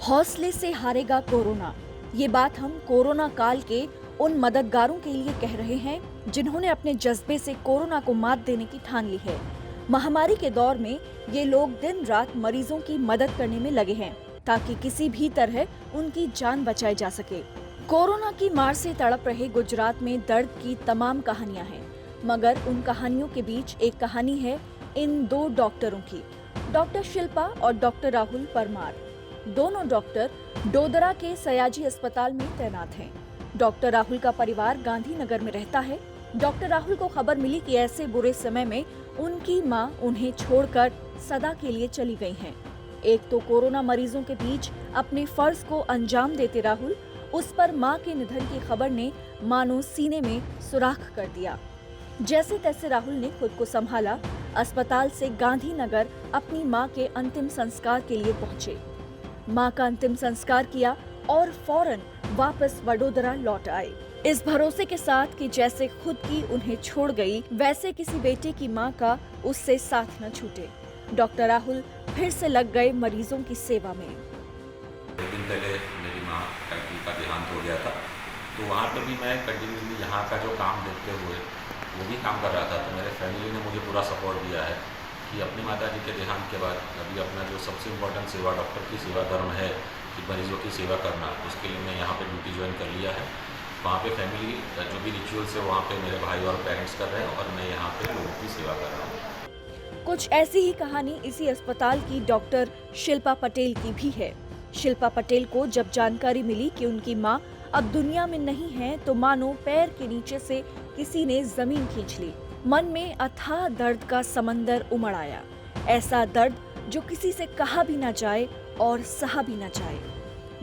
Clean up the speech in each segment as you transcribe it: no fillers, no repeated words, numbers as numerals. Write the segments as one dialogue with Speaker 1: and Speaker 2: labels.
Speaker 1: हौसले से हारेगा कोरोना। ये बात हम कोरोना काल के उन मददगारों के लिए कह रहे हैं जिन्होंने अपने जज्बे से कोरोना को मात देने की ठान ली है। महामारी के दौर में ये लोग दिन रात मरीजों की मदद करने में लगे हैं ताकि किसी भी तरह उनकी जान बचाई जा सके। कोरोना की मार से तड़प रहे गुजरात में दर्द की तमाम कहानियां हैं, मगर उन कहानियों के बीच एक कहानी है इन दो डॉक्टरों की, डॉक्टर शिल्पा और डॉक्टर राहुल परमार। दोनों डॉक्टर डोदरा के सयाजी अस्पताल में तैनात हैं। डॉक्टर राहुल का परिवार गांधीनगर में रहता है। डॉक्टर राहुल को खबर मिली कि ऐसे बुरे समय में उनकी मां उन्हें छोड़कर सदा के लिए चली गई हैं। एक तो कोरोना मरीजों के बीच अपने फर्ज को अंजाम देते राहुल, उस पर मां के निधन की खबर ने मानो सीने में सुराख कर दिया। जैसे तैसे राहुल ने खुद को संभाला, अस्पताल से गांधीनगर अपनी मां के अंतिम संस्कार के लिए पहुंचे। मां का अंतिम संस्कार किया और फौरन वापस वडोदरा लौट आए, इस भरोसे के साथ कि जैसे खुद की उन्हें छोड़ गई, वैसे किसी बेटे की मां का उससे साथ न छूटे। डॉक्टर राहुल फिर से लग गए मरीजों की सेवा में।
Speaker 2: 2 दिन पहले मेरी माँ का देहांत हो गया था, तो वहाँ पर भी मैं कंटिन्यूसली यहाँ का जो काम देखते हुए वो भी काम कर रहा था। तो मेरे फैमिली ने मुझे पूरा सपोर्ट दिया है कि अपनी माताजी के देहांत के बाद अभी अपना जो सबसे इम्पोर्टेंट सेवा, डॉक्टर की सेवा धर्म है कि मरीजों की सेवा करना, उसके लिए मैं यहाँ पे ड्यूटी ज्वाइन कर लिया है। वहाँ पे फैमिली जो भी रिचुअल्स है वहाँ पे मेरे भाई और पेरेंट्स कर रहे हैं और मैं यहाँ पे लोगों की सेवा कर रहा हूँ।
Speaker 1: कुछ ऐसी ही कहानी इसी अस्पताल की डॉक्टर शिल्पा पटेल की भी है। शिल्पा पटेल को जब जानकारी मिली कि उनकी मां अब दुनिया में नहीं है, तो मानो पैर के नीचे से किसी ने जमीन खींच ली। मन में अथाह दर्द का समंदर उमड़ आया, ऐसा दर्द जो किसी से कहा भी न जाए और सहा भी न जाए।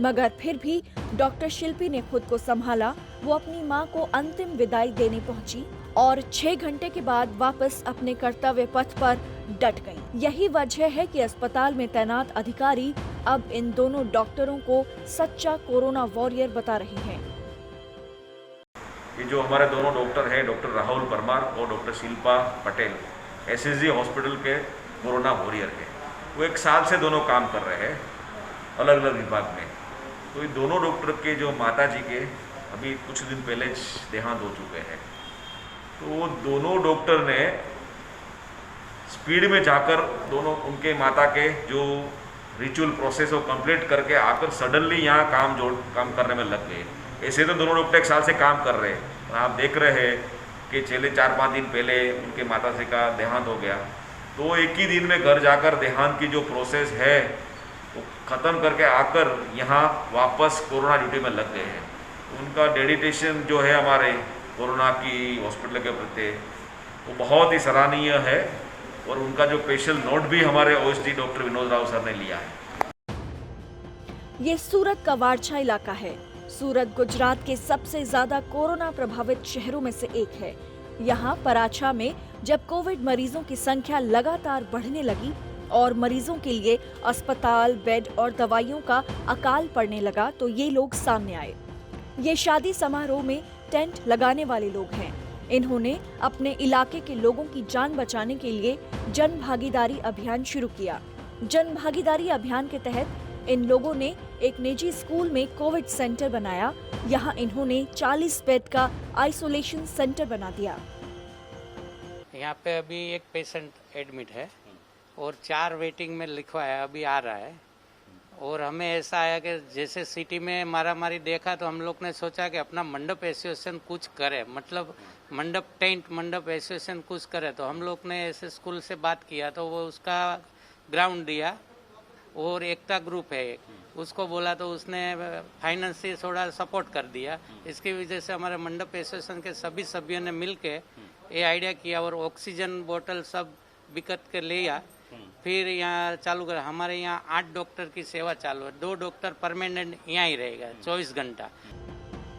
Speaker 1: मगर फिर भी डॉक्टर शिल्पी ने खुद को संभाला। वो अपनी मां को अंतिम विदाई देने पहुंची और 6 घंटे के बाद वापस अपने कर्तव्य पथ पर डट गईं। यही वजह है कि अस्पताल में तैनात अधिकारी अब इन दोनों डॉक्टरों को सच्चा कोरोना वॉरियर बता रहे हैं।
Speaker 3: ये जो हमारे दोनों डॉक्टर हैं, डॉक्टर राहुल परमार और doctor Shilpa Patel, SSG hospital के कोरोना वॉरियर हैं। वो 1 साल से दोनों काम कर रहे हैं अलग अलग विभाग में। तो ये दोनों डॉक्टर के जो माताजी के अभी कुछ दिन पहले देहांत हो चुके हैं, तो वो दोनों डॉक्टर ने स्पीड में जाकर दोनों उनके माता के जो रिचुअल प्रोसेस को कंप्लीट करके आकर सडनली यहाँ काम करने में लग गए। ऐसे तो दोनों डॉक्टर 1 साल से काम कर रहे हैं। आप देख रहे हैं कि चले 4-5 दिन पहले उनके माताजी का देहांत हो गया, तो एक ही दिन में घर जाकर देहांत की जो प्रोसेस है वो ख़त्म करके आकर यहाँ वापस कोरोना ड्यूटी में लग गए हैं। उनका डेडिकेशन जो है हमारे कोरोना की हॉस्पिटल के प्रति वो बहुत ही सराहनीय है और उनका जो स्पेशल नोट भी हमारे OSD doctor Vinod Rao sir ने लिया है।
Speaker 1: ये सूरत का वारछा इलाका है। सूरत गुजरात के सबसे ज्यादा कोरोना प्रभावित शहरों में से एक है। यहाँ पराछा में जब कोविड मरीजों की संख्या लगातार बढ़ने लगी और मरीजों के लिए अस्पताल, बेड और दवाइयों का अकाल पड़ने लगा, तो ये लोग सामने आए। ये शादी समारोह में टेंट लगाने वाले लोग हैं। इन्होंने अपने इलाके के लोगों की जान बचाने के लिए जन भागीदारी अभियान शुरू किया। जन भागीदारी अभियान के तहत इन लोगों ने एक निजी स्कूल में कोविड सेंटर बनाया। यहाँ इन्होंने 40 बेड का आइसोलेशन सेंटर बना दिया।
Speaker 4: यहाँ पे अभी एक पेशेंट एडमिट है और 4 वेटिंग में लिखवाया, अभी आ रहा है। और हमें ऐसा आया कि जैसे सिटी में मारामारी देखा तो हम लोग ने सोचा कि अपना मंडप एसोसिएशन कुछ करे, मतलब मंडप टेंट मंडप एसोसिएशन कुछ करे। तो हम लोग ने ऐसे स्कूल से बात किया तो वो उसका ग्राउंड दिया और एकता ग्रुप है उसको बोला तो उसने फाइनेंस से थोड़ा सपोर्ट कर दिया। इसकी वजह से हमारे मंडप एसोसिएशन के सभी सभ्यों ने मिल के ये आइडिया किया और ऑक्सीजन बोतल सब बिकट के लिया। फिर यहाँ चालू कर हमारे यहाँ 8 डॉक्टर की सेवा चालू है। 2 डॉक्टर परमानेंट यहाँ ही रहेगा 24 घंटा।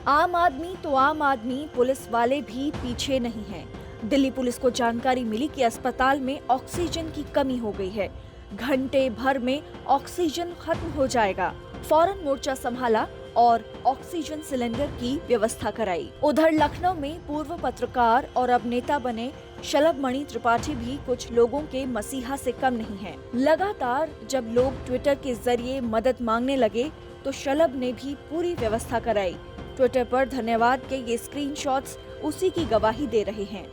Speaker 1: आम आदमी तो आम आदमी, पुलिस वाले भी पीछे नहीं हैं। दिल्ली पुलिस को जानकारी मिली कि अस्पताल में ऑक्सीजन की कमी हो गई है। घंटे भर में ऑक्सीजन खत्म हो जाएगा। फौरन मोर्चा संभाला और ऑक्सीजन सिलेंडर की व्यवस्था कराई। उधर लखनऊ में पूर्व पत्रकार और अब नेता बने शलभ मणि त्रिपाठी भी कुछ लोगों के मसीहा से कम नहीं हैं। लगातार जब लोग ट्विटर के जरिए मदद मांगने लगे तो शलभ ने भी पूरी व्यवस्था कराई। ट्विटर पर धन्यवाद के ये स्क्रीनशॉट्स उसी की गवाही दे रहे हैं।